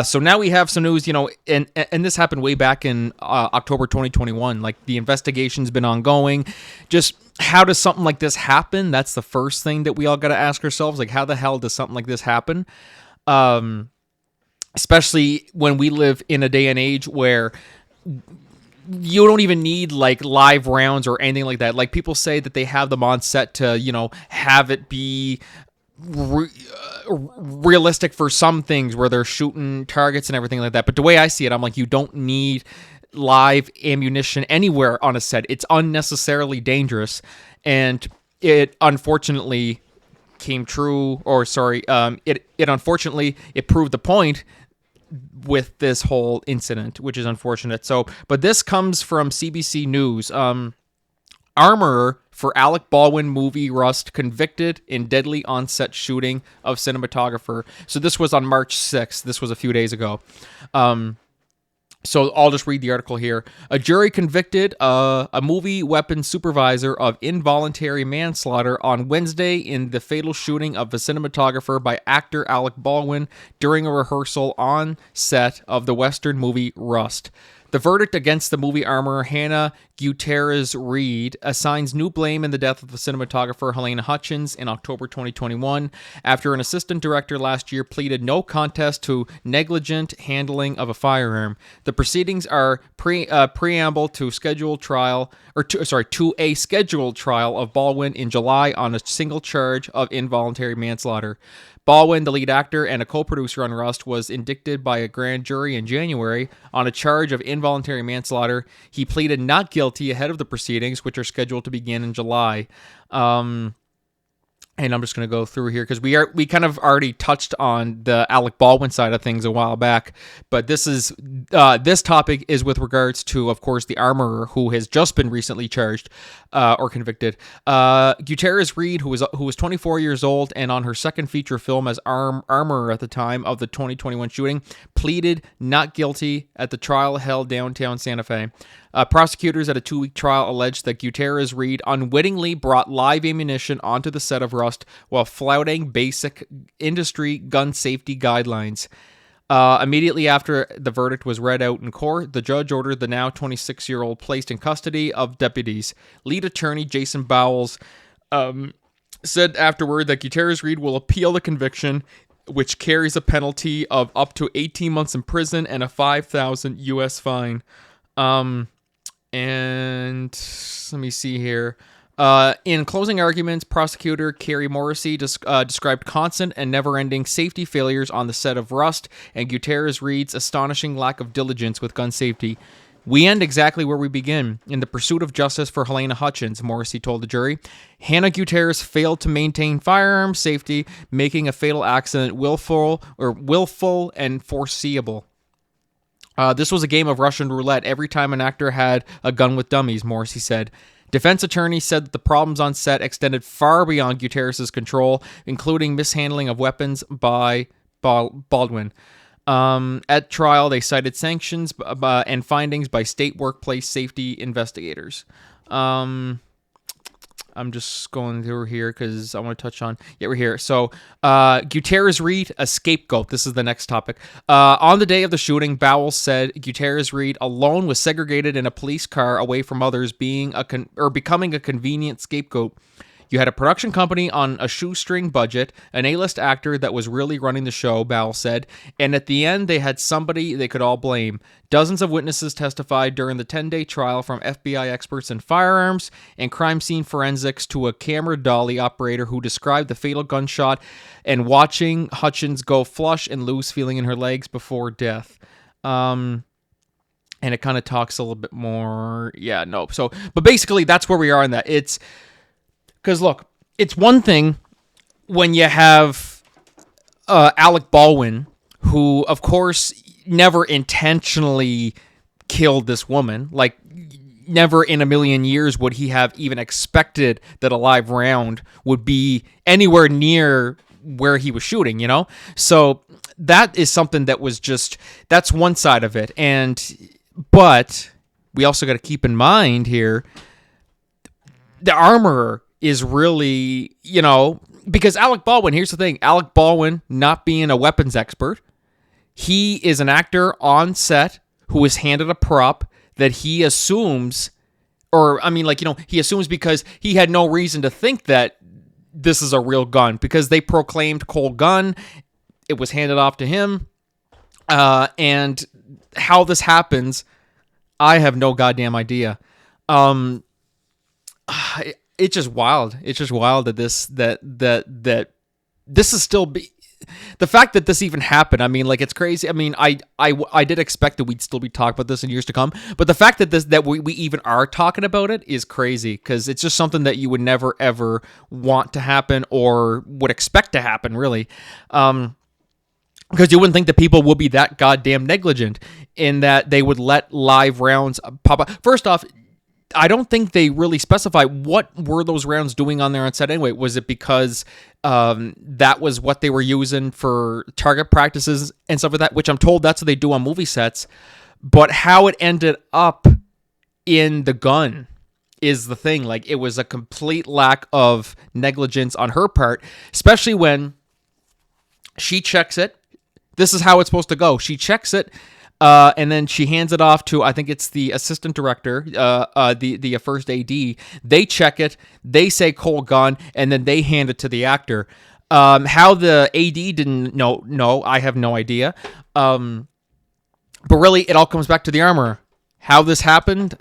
So now we have some news, and this happened way back in October 2021. Like, the investigation's been ongoing. Just how does something like this happen? That's the first thing that we all got to ask ourselves. Like, how the hell does something like this happen? Especially when we live in a day and age where you don't even need like live rounds or anything like that. Like, people say that they have them on set to, have it be realistic for some things where they're shooting targets and everything like that. But the way I see it, I'm like, you don't need live ammunition anywhere on a set. It's unnecessarily dangerous. And it unfortunately came true, it unfortunately, it proved the point with this whole incident, which is unfortunate. So, but this comes from CBC News. Armorer for Alec Baldwin movie Rust convicted in deadly on-set shooting of cinematographer. So this was on March 6th. This was a few days ago. So I'll just read the article here. A jury convicted a movie weapons supervisor of involuntary manslaughter on Wednesday in the fatal shooting of a cinematographer by actor Alec Baldwin during a rehearsal on set of the Western movie Rust. The verdict against the movie armorer Hannah Gutierrez-Reed assigns new blame in the death of the cinematographer Helena Hutchins in October 2021 after an assistant director last year pleaded no contest to negligent handling of a firearm. The proceedings are preamble to scheduled trial, to a scheduled trial of Baldwin in July on a single charge of involuntary manslaughter. Baldwin, the lead actor and a co-producer on Rust, was indicted by a grand jury in January on a charge of involuntary manslaughter. He pleaded not guilty ahead of the proceedings, which are scheduled to begin in July. And I'm just going to go through here because we kind of already touched on the Alec Baldwin side of things a while back, but this topic is with regards to, of course, the armorer who has just been recently charged or convicted. Gutierrez-Reed, who was 24 years old and on her second feature film as armorer at the time of the 2021 shooting, pleaded not guilty at the trial held downtown Santa Fe. Prosecutors at a 2-week trial alleged that Gutierrez-Reed unwittingly brought live ammunition onto the set of Rust while flouting basic industry gun safety guidelines. Immediately after the verdict was read out in court, the judge ordered the now 26-year-old placed in custody of deputies. Lead attorney Jason Bowles said afterward that Gutierrez-Reed will appeal the conviction, which carries a penalty of up to 18 months in prison and a $5,000 U.S. fine. And let me see here. In closing arguments, prosecutor Carrie Morrissey described constant and never-ending safety failures on the set of Rust and Gutierrez-Reed's astonishing lack of diligence with gun safety. We end exactly where we begin, in the pursuit of justice for Helena Hutchins, Morrissey told the jury. Hannah Gutierrez failed to maintain firearm safety, making a fatal accident willful and foreseeable. This was a game of Russian roulette every time an actor had a gun with dummies, Morrissey said. Defense attorneys said that the problems on set extended far beyond Gutierrez's control, including mishandling of weapons by Baldwin. At trial, they cited sanctions and findings by state workplace safety investigators. I'm just going through here because I want to touch on... Yeah, we're here. So, Gutierrez-Reed, a scapegoat. This is the next topic. On the day of the shooting, Bowles said Gutierrez-Reed alone was segregated in a police car away from others, becoming a convenient scapegoat. You had a production company on a shoestring budget, an A-list actor that was really running the show, Bowles said, and at the end they had somebody they could all blame. Dozens of witnesses testified during the 10-day trial, from FBI experts in firearms and crime scene forensics to a camera dolly operator who described the fatal gunshot and watching Hutchins go flush and lose feeling in her legs before death. And it kind of talks a little bit more... Yeah, no. So, but basically that's where we are in that. It's... Because, look, it's one thing when you have Alec Baldwin, who, of course, never intentionally killed this woman. Like, never in a million years would he have even expected that a live round would be anywhere near where he was shooting, you know? So that is something that was just... That's one side of it. But we also got to keep in mind here, the armorer is really, you know, because Alec Baldwin, here's the thing, Alec Baldwin, not being a weapons expert, he is an actor on set who is handed a prop that he assumes, or, I mean, like, you know, he assumes because he had no reason to think that this is a real gun, because they proclaimed cold gun, it was handed off to him, and how this happens, I have no goddamn idea. It's just wild. It's just wild that this is still the fact that this even happened. I mean, like, it's crazy. I mean, I did expect that we'd still be talking about this in years to come, but the fact that we even are talking about it is crazy, because it's just something that you would never ever want to happen or would expect to happen, really. Because you wouldn't think that people would be that goddamn negligent in that they would let live rounds pop up. First off, I don't think they really specify what were those rounds doing on there on set anyway. Was it because that was what they were using for target practices and stuff like that, which I'm told that's what they do on movie sets. But how it ended up in the gun is the thing. Like, it was a complete lack of negligence on her part, especially when she checks it. This is how it's supposed to go. She checks it. And then she hands it off to, I think it's the assistant director, the first AD. They check it, they say cold gun, and then they hand it to the actor. How the AD didn't know, I have no idea. But really, it all comes back to the armorer. How this happened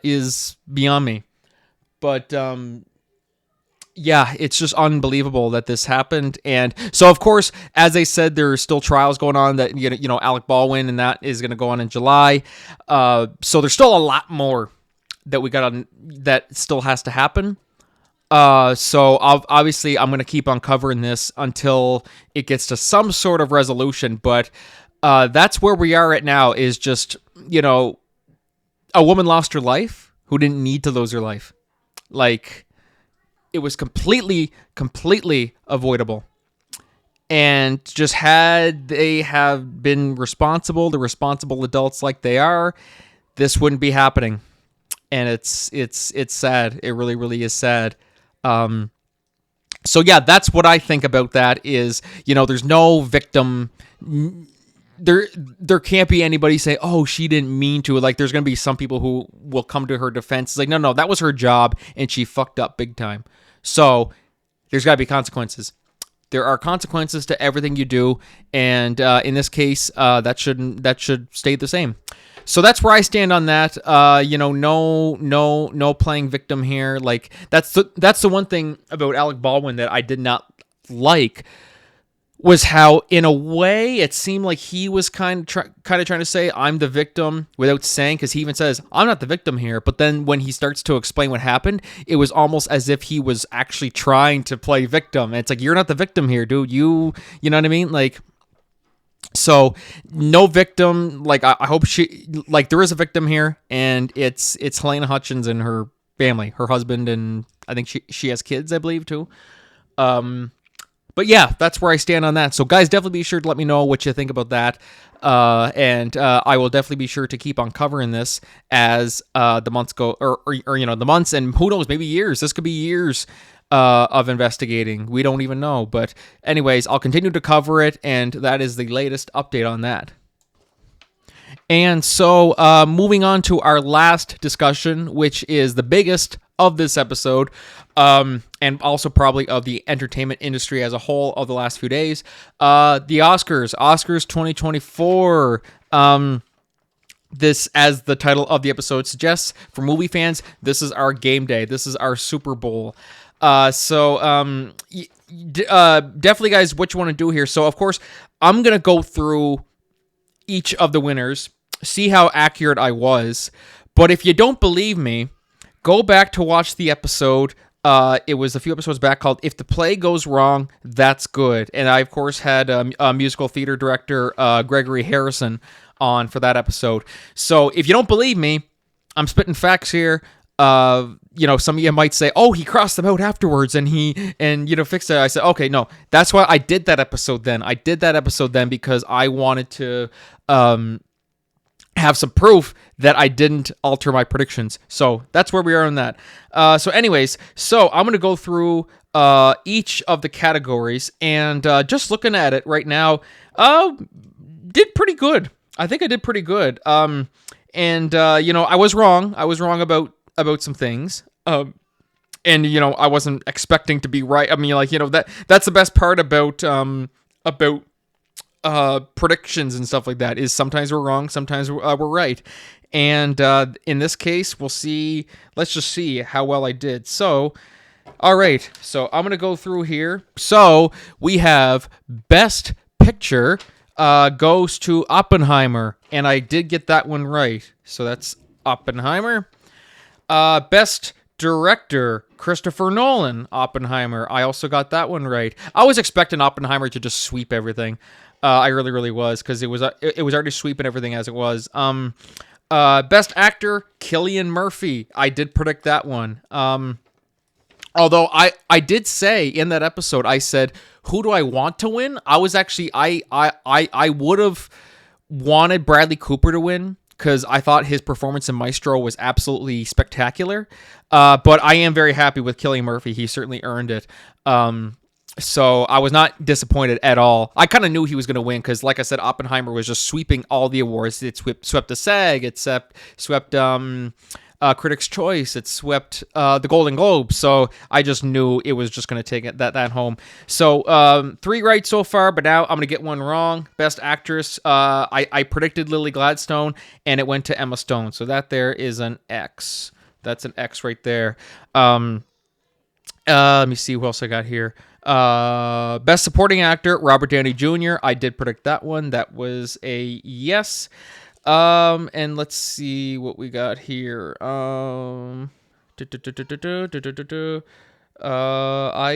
is beyond me. But yeah, it's just unbelievable that this happened. And so, of course, as I said, there are still trials going on that, Alec Baldwin, and that is going to go on in July. So there's still a lot more that we got on that still has to happen. So obviously I'm going to keep on covering this until it gets to some sort of resolution. But that's where we are right now, is just, a woman lost her life who didn't need to lose her life. Like, it was completely avoidable. And just had they have been responsible, the responsible adults like they are, this wouldn't be happening. And it's sad. It really is sad. So yeah, that's what I think about that is, there's no victim. There can't be anybody say, oh, she didn't mean to. Like, there's going to be some people who will come to her defense. It's like, no, that was her job and she fucked up big time. So there's got to be consequences. There are consequences to everything you do. And in this case, that should stay the same. So that's where I stand on that. No playing victim here. Like, that's the one thing about Alec Baldwin that I did not like, was how, in a way, it seemed like he was kind of trying to say, I'm the victim, without saying, because he even says, I'm not the victim here. But then when he starts to explain what happened, it was almost as if he was actually trying to play victim. And it's like, you're not the victim here, dude. You know what I mean? Like, so no victim. Like, I hope there is a victim here, and it's Helena Hutchins and her family, her husband, and I think she has kids, I believe, too. But yeah, that's where I stand on that. So guys, definitely be sure to let me know what you think about that. And I will definitely be sure to keep on covering this as the months go, or the months, and who knows, maybe years. This could be years of investigating. We don't even know. But anyways, I'll continue to cover it, and that is the latest update on that. And so moving on to our last discussion, which is the biggest of this episode, and also probably of the entertainment industry as a whole of the last few days, the Oscars 2024. This, as the title of the episode suggests, for movie fans, this is our game day. This is our Super Bowl. So definitely, guys, what you want to do here. So, of course, I'm going to go through each of the winners, see how accurate I was. But if you don't believe me, go back to watch the episode. It was a few episodes back called If the Play Goes Wrong, That's Good. And I, of course, had a musical theater director, Gregory Harrison, on for that episode. So if you don't believe me, I'm spitting facts here. Some of you might say, oh, he crossed them out afterwards and fixed it. I said, okay, no, that's why I did that episode then. I did that episode then because I wanted to have some proof that I didn't alter my predictions. So that's where we are on that. So anyways, I'm going to go through each of the categories, and just looking at it right now, did pretty good. I think I did pretty good. I was wrong. I was wrong about some things. I wasn't expecting to be right. I mean, that's the best part about predictions and stuff like that, is sometimes we're wrong, sometimes we're right. And in this case, we'll see. Let's just see how well I did. So, all right. So I'm going to go through here. So we have Best Picture goes to Oppenheimer, and I did get that one right. So that's Oppenheimer. Best Director, Christopher Nolan, Oppenheimer. I also got that one right. I was expecting Oppenheimer to just sweep everything. I really was, because it was already sweeping everything as it was. Best Actor, Cillian Murphy. I did predict that one. Although I did say in that episode, I said, who do I want to win? I was actually, I would have wanted Bradley Cooper to win, because I thought his performance in Maestro was absolutely spectacular. But I am very happy with Cillian Murphy. He certainly earned it. So I was not disappointed at all. I kind of knew he was going to win because, like I said, Oppenheimer was just sweeping all the awards. It swept the SAG. It swept Critics' Choice. It swept the Golden Globes. So I just knew it was just going to take that home. So 3 right so far, but now I'm going to get one wrong. Best Actress, I predicted Lily Gladstone, and it went to Emma Stone. So that there is an X. That's an X right there. Let me see who else I got here. Best Supporting Actor, Robert Downey Jr. I did predict that one. That was a yes. And let's see what we got here. I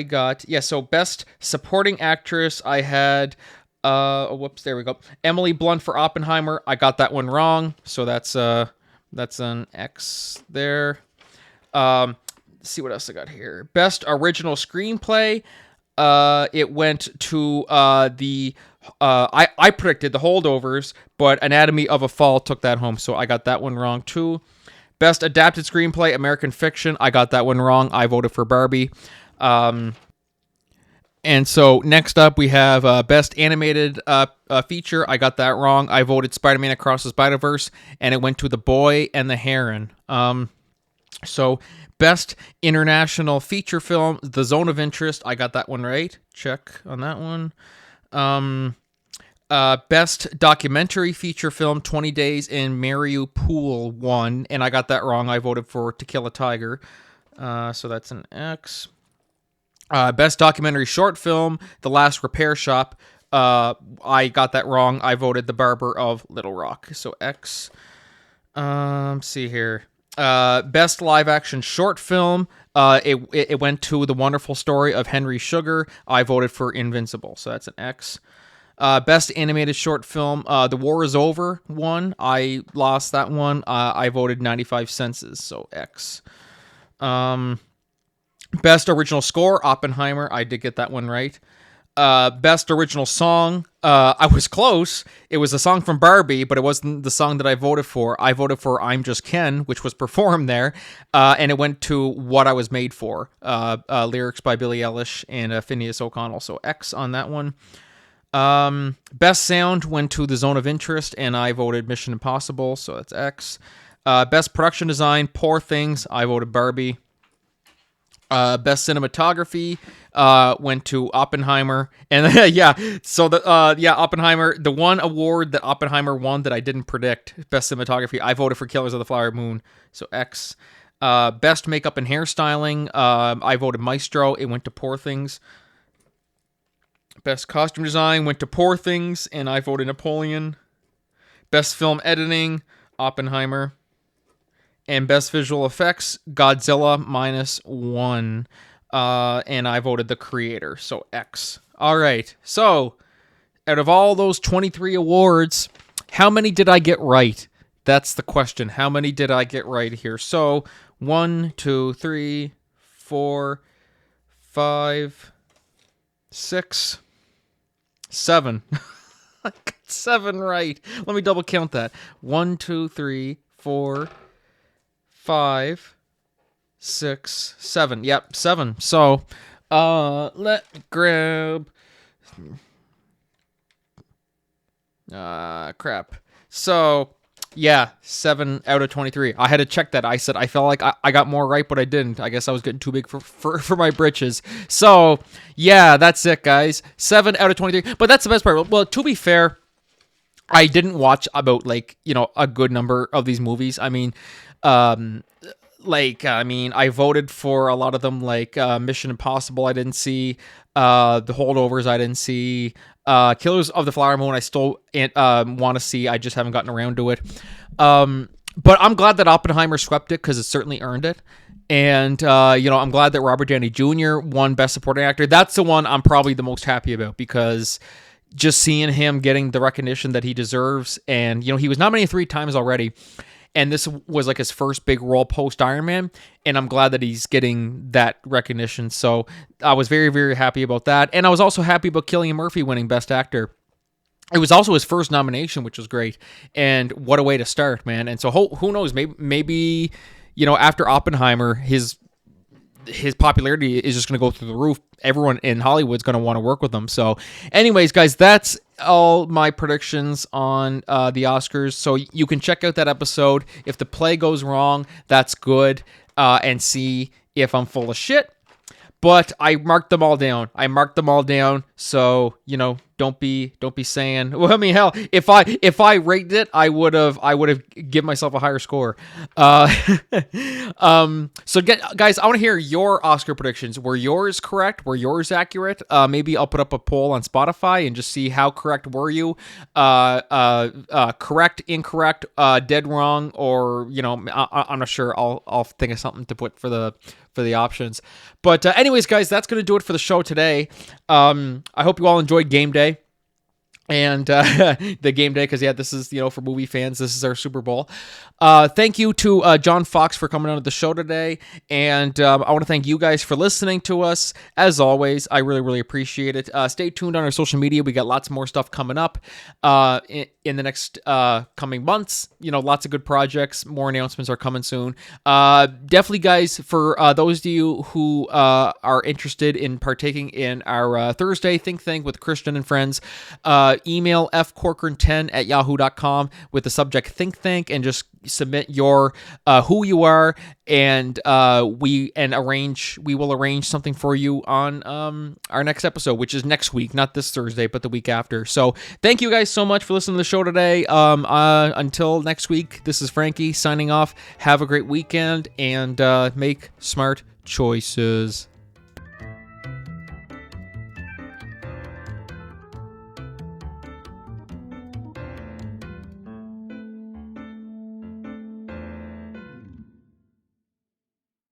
got, so Best Supporting Actress, I had, there we go. Emily Blunt for Oppenheimer. I got that one wrong. So that's an X there. Let's see what else I got here. Best Original Screenplay. It went to I predicted The Holdovers, but Anatomy of a Fall took that home, so I got that one wrong too. Best Adapted Screenplay, American Fiction. I got that one wrong. I voted for Barbie. And so next up we have Best Animated Feature. I got that wrong. I voted Spider-Man Across the Spider-Verse, and it went to The Boy and the Heron. So Best International Feature Film, The Zone of Interest. I got that one right. Check on that one. Best Documentary Feature Film, 20 Days in Mariupol won, and I got that wrong. I voted for To Kill a Tiger. So that's an X. Best Documentary Short Film, The Last Repair Shop. I got that wrong. I voted The Barber of Little Rock. So X. Let's see here. Best Live Action Short Film. It went to The Wonderful Story of Henry Sugar. I voted for Invincible. So that's an X. Best Animated Short Film, The War is Over won. I lost that one. I voted 95 Senses, so X. Best Original Score, Oppenheimer. I did get that one right. Best Original Song, I was close. It was a song from Barbie, but it wasn't the song that I voted for. I voted for I'm Just Ken, which was performed there, and it went to What I Was Made For. Lyrics by Billie Eilish and Phineas O'Connell, so X on that one. Best Sound went to The Zone of Interest, and I voted Mission Impossible, so that's X. Best Production Design, Poor Things. I voted Barbie. Best Cinematography went to Oppenheimer, and Oppenheimer. The one award that Oppenheimer won that I didn't predict, Best Cinematography, I voted for Killers of the Flower Moon, so X. Best Makeup and Hairstyling, I voted Maestro. It went to Poor Things. Best Costume Design went to Poor Things, and I voted Napoleon. Best Film Editing, Oppenheimer. And Best Visual Effects, Godzilla -1. And I voted The Creator, so X. All right, so out of all those 23 awards, how many did I get right? That's the question. How many did I get right here? So 1, 2, 3, 4, 5, 6, 7. I got 7 right. Let me double count that. 1, 2, 3, 4, 5, 6, 7. Yep, 7. So, let me grab. Crap. So, yeah, 7 out of 23. I had to check that. I said I felt like I got more right, but I didn't. I guess I was getting too big for my britches. So, yeah, that's it, guys. 7 out of 23. But that's the best part. Well, to be fair, I didn't watch about a good number of these movies. I mean, I voted for a lot of them, like Mission Impossible. I didn't see The Holdovers. I didn't see Killers of the Flower Moon. I still want to see. I just haven't gotten around to it. But I'm glad that Oppenheimer swept it because it certainly earned it. And I'm glad that Robert Downey Jr. won Best Supporting Actor. That's the one I'm probably the most happy about because just seeing him getting the recognition that he deserves, and he was nominated 3 times already. And this was like his first big role post Iron Man, and I'm glad that he's getting that recognition. So I was very, very happy about that. And I was also happy about Cillian Murphy winning Best Actor. It was also his first nomination, which was great. And what a way to start, man. And so who knows, maybe after Oppenheimer, his his popularity is just going to go through the roof. Everyone in Hollywood's going to want to work with him. So anyways, guys, that's all my predictions on the Oscars. So you can check out that episode. If the play goes wrong, that's good, and see if I'm full of shit. But I marked them all down. So, don't be saying, well, I mean, hell, if I rated it, I would have given myself a higher score. So guys, I want to hear your Oscar predictions. Were yours correct? Were yours accurate? Maybe I'll put up a poll on Spotify and just see how correct were you. Correct, incorrect, dead wrong, or, I'm not sure. I'll think of something to put for the options. But anyways, guys, that's going to do it for the show today. I hope you all enjoyed game day. And the game day, because this is, for movie fans, this is our Super Bowl. Thank you to John Fawkes for coming on the show today. And I want to thank you guys for listening to us. As always, I really, really appreciate it. Stay tuned on our social media. We got lots more stuff coming up in the next coming months. Lots of good projects. More announcements are coming soon. Definitely, guys, for those of you who are interested in partaking in our Thursday Think Tank with Christian and friends, email fcorcoran10@yahoo.com with the subject Think Tank, and just submit your who you are, and we will arrange something for you on our next episode, which is next week, not this Thursday, but the week after. So thank you guys so much for listening to the show today. Until next week, this is Franky signing off. Have a great weekend, and make smart choices.